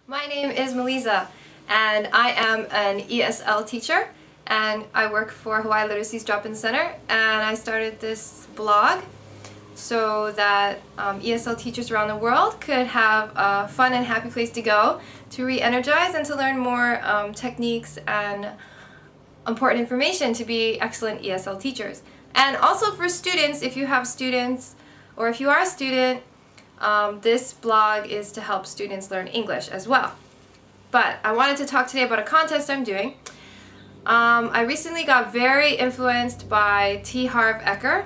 My name is Melisa, and I am an ESL teacher, and I work for Hawaii Literacy's Drop-In Center, and I started this blog so that ESL teachers around the world could have a fun and happy place to go to re-energize and to learn more techniques and important information to be excellent ESL teachers. And also for students, if you have students or if you are a student, this blog is to help students learn English as well. But I wanted to talk today about a contest I'm doing. I recently got very influenced by T. Harv Eker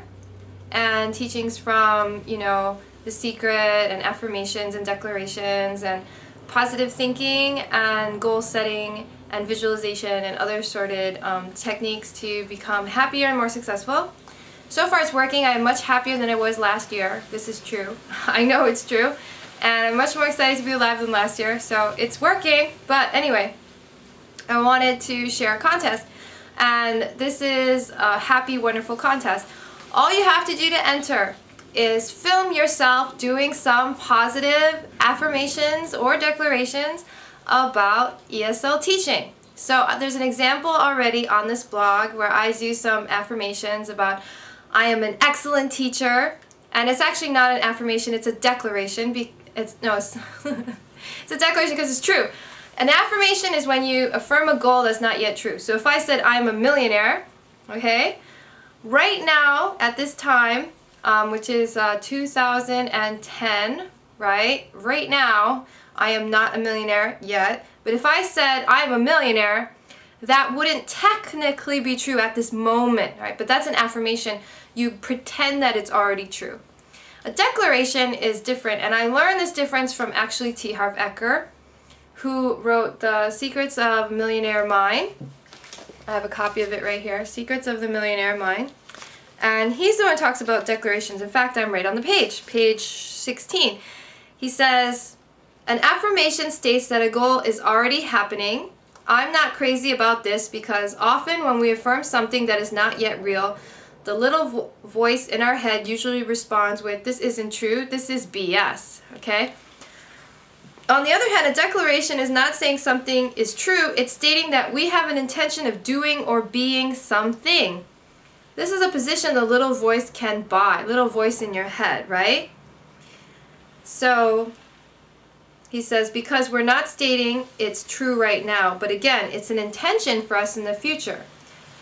and teachings from, The Secret and affirmations and declarations and positive thinking and goal setting and visualization and other assorted techniques to become happier and more successful. So far it's working. I am much happier than I was last year. This is true. I know it's true. And I'm much more excited to be alive than last year. So it's working. But anyway, I wanted to share a contest. And this is a happy, wonderful contest. All you have to do to enter is film yourself doing some positive affirmations or declarations about ESL teaching. So there's an example already on this blog where I do some affirmations about I am an excellent teacher, and it's actually not an affirmation, it's a declaration. It's a declaration because it's true. An affirmation is when you affirm a goal that's not yet true. So if I said I'm a millionaire, okay, right now at this time, which is 2010, right now I am not a millionaire yet, but if I said I'm a millionaire, that wouldn't technically be true at this moment, right? But that's an affirmation. You pretend that it's already true. A declaration is different, and I learned this difference from actually T. Harv Eker, who wrote The Secrets of Millionaire Mind. I have a copy of it right here, Secrets of the Millionaire Mind. And he's the one who talks about declarations. In fact, I'm right on the page 16. He says, an affirmation states that a goal is already happening. I'm not crazy about this because often when we affirm something that is not yet real, the little voice in our head usually responds with, this isn't true, this is BS, okay? On the other hand, a declaration is not saying something is true, it's stating that we have an intention of doing or being something. This is a position the little voice can buy, little voice in your head, right? So he says, because we're not stating it's true right now, but again, it's an intention for us in the future.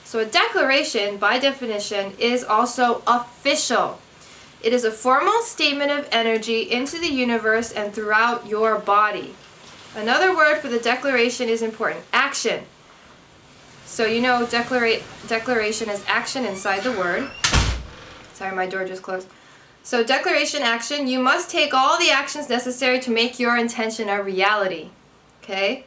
So a declaration, by definition, is also official. It is a formal statement of energy into the universe and throughout your body. Another word for the declaration is important, action. So declaration is action inside the word. Sorry, my door just closed. So declaration, action, you must take all the actions necessary to make your intention a reality. Okay?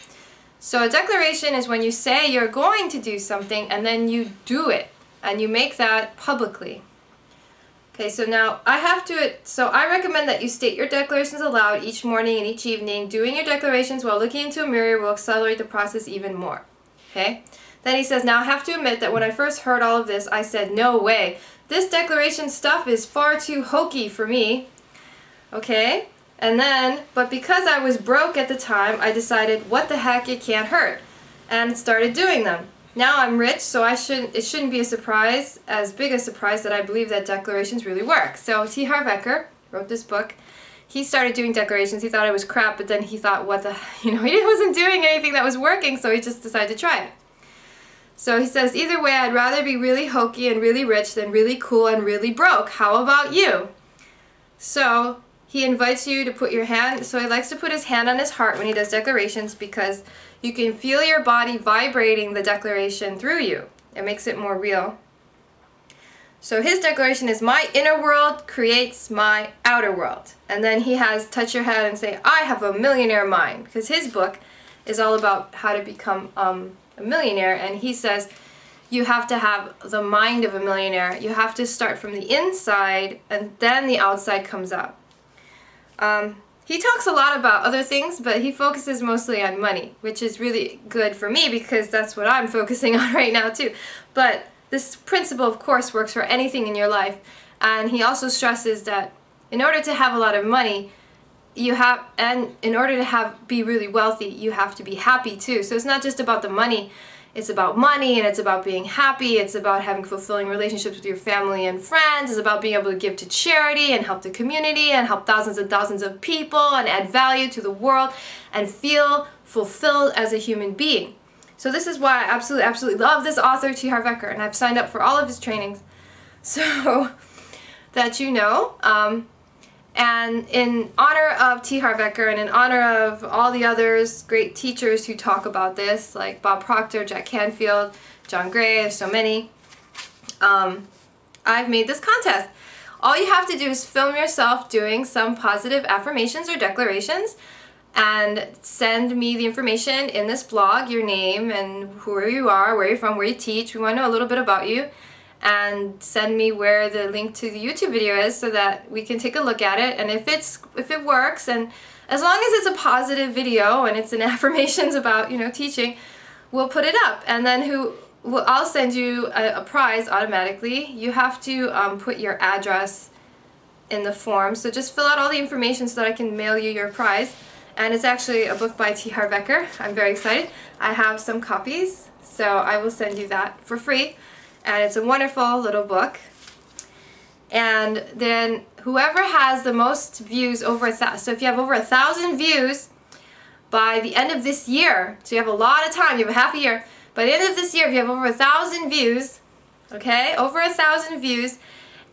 So a declaration is when you say you're going to do something and then you do it. And you make that publicly. Okay, so now I recommend that you state your declarations aloud each morning and each evening. Doing your declarations while looking into a mirror will accelerate the process even more. Okay? Then he says, now I have to admit that when I first heard all of this, I said, no way. This declaration stuff is far too hokey for me. Okay? And then, but because I was broke at the time, I decided, what the heck, it can't hurt. And started doing them. Now I'm rich, so it shouldn't be a surprise, as big a surprise that I believe that declarations really work. So T. Harv Eker wrote this book. He started doing declarations. He thought it was crap, but then he thought, he wasn't doing anything that was working, so he just decided to try it. So he says, either way, I'd rather be really hokey and really rich than really cool and really broke. How about you? So he invites you to put your hand, so he likes to put his hand on his heart when he does declarations because you can feel your body vibrating the declaration through you. It makes it more real. So his declaration is, my inner world creates my outer world. And then he has touch your head and say, I have a millionaire mind, because his book is all about how to become a millionaire, and he says you have to have the mind of a millionaire. You have to start from the inside and then the outside comes out. He talks a lot about other things, but he focuses mostly on money, which is really good for me because that's what I'm focusing on right now too. But this principle, of course, works for anything in your life, and he also stresses that in order to have a lot of money, and in order to be really wealthy, you have to be happy too. So it's not just about the money. It's about money, and it's about being happy. It's about having fulfilling relationships with your family and friends. It's about being able to give to charity and help the community and help thousands and thousands of people and add value to the world and feel fulfilled as a human being. So this is why I absolutely, absolutely love this author, T. Harv Eker, and I've signed up for all of his trainings so that you know. And in honor of T. Harv Eker and in honor of all the others, great teachers who talk about this, like Bob Proctor, Jack Canfield, John Gray, there's so many, I've made this contest. All you have to do is film yourself doing some positive affirmations or declarations and send me the information in this blog, your name and who you are, where you're from, where you teach. We want to know a little bit about you. And send me where the link to the YouTube video is so that we can take a look at it. And if it works, and as long as it's a positive video and it's an affirmations about, you know, teaching, we'll put it up. And then I'll send you a prize automatically. You have to put your address in the form. So just fill out all the information so that I can mail you your prize. And it's actually a book by T. Harv Eker. I'm very excited. I have some copies, so I will send you that for free. And it's a wonderful little book. And then whoever has the most views over 1,000, so if you have over 1,000 views by the end of this year, so you have a lot of time, you have a half a year, by the end of this year, if you have over 1,000 views, okay, over 1,000 views,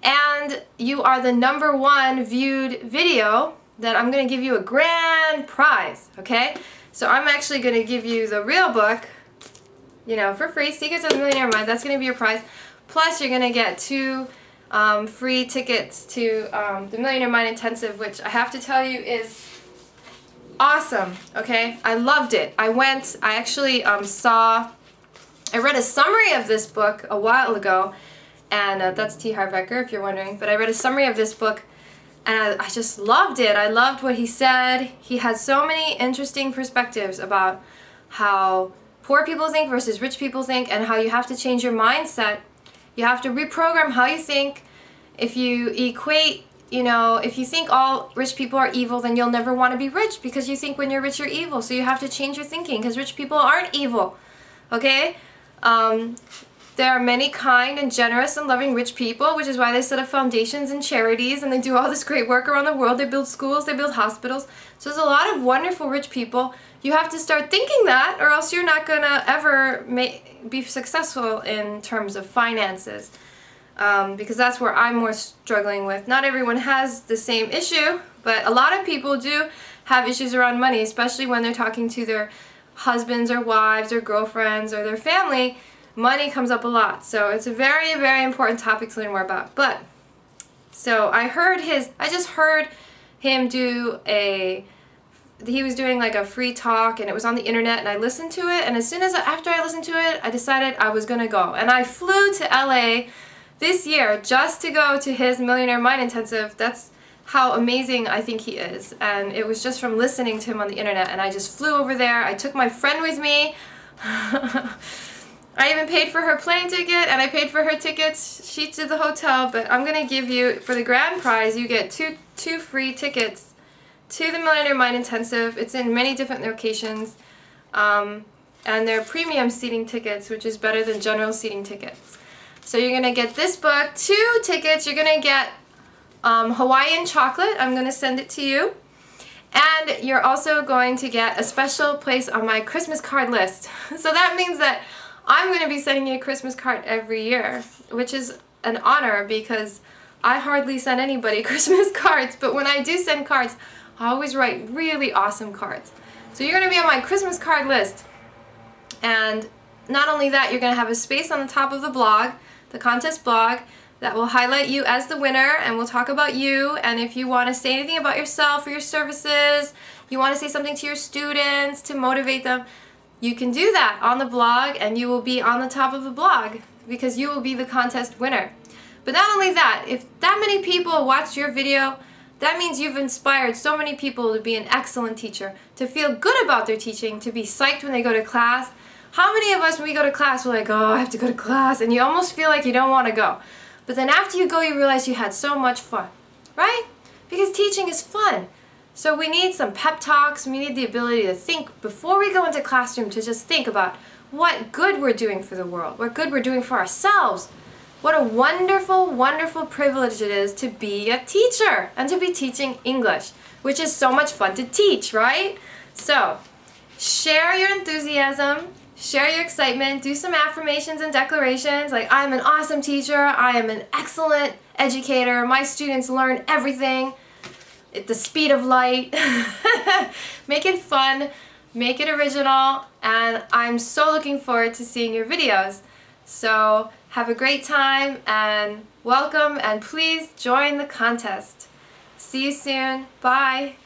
and you are the #1 viewed video, then I'm going to give you a grand prize, okay? So I'm actually going to give you the real book, you know, for free, Secrets of the Millionaire Mind. That's going to be your prize. Plus, you're going to get 2 free tickets to the Millionaire Mind Intensive, which I have to tell you is awesome, okay? I loved it. I actually I read a summary of this book a while ago, and that's T. Harv Eker, if you're wondering, but I read a summary of this book, and I just loved it. I loved what he said. He had so many interesting perspectives about how poor people think versus rich people think, and how you have to change your mindset. You have to reprogram how you think. If you equate, you know, if you think all rich people are evil, then you'll never want to be rich because you think when you're rich you're evil. So you have to change your thinking because rich people aren't evil, okay? There are many kind and generous and loving rich people, which is why they set up foundations and charities, and they do all this great work around the world. They build schools, they build hospitals. So there's a lot of wonderful rich people. You have to start thinking that, or else you're not going to ever be successful in terms of finances. Because that's where I'm more struggling with. Not everyone has the same issue, but a lot of people do have issues around money, especially when they're talking to their husbands or wives or girlfriends or their family. Money comes up a lot. So it's a very, very important topic to learn more about. But, so I just heard him do he was doing like a free talk, and it was on the internet, and I listened to it, and after I listened to it, I decided I was gonna go. And I flew to LA this year just to go to his Millionaire Mind Intensive. That's how amazing I think he is. And it was just from listening to him on the internet, and I just flew over there. I took my friend with me. I even paid for her plane ticket, and I paid for her tickets. She did the hotel, but I'm gonna give you, for the grand prize, you get two free tickets to the Millionaire Mind Intensive. It's in many different locations, and they're premium seating tickets, which is better than general seating tickets. So you're gonna get this book, 2 tickets. You're gonna get Hawaiian chocolate. I'm gonna send it to you, and you're also going to get a special place on my Christmas card list. So that means that I'm gonna be sending you a Christmas card every year, which is an honor because I hardly send anybody Christmas cards, but when I do send cards, I always write really awesome cards. So you're going to be on my Christmas card list. And not only that, you're going to have a space on the top of the blog, the contest blog, that will highlight you as the winner, and we'll talk about you. And if you want to say anything about yourself or your services, you want to say something to your students to motivate them, you can do that on the blog, and you will be on the top of the blog because you will be the contest winner. But not only that, if that many people watch your video, that means you've inspired so many people to be an excellent teacher, to feel good about their teaching, to be psyched when they go to class. How many of us, when we go to class, we're like, oh, I have to go to class, and you almost feel like you don't want to go. But then after you go, you realize you had so much fun, right? Because teaching is fun. So we need some pep talks. We need the ability to think before we go into classroom, to just think about what good we're doing for the world, what good we're doing for ourselves. What a wonderful, wonderful privilege it is to be a teacher and to be teaching English, which is so much fun to teach, right? So, share your enthusiasm, share your excitement, do some affirmations and declarations like, I'm an awesome teacher, I am an excellent educator, my students learn everything at the speed of light. Make it fun, make it original, and I'm so looking forward to seeing your videos. So have a great time and welcome, and please join the contest. See you soon. Bye.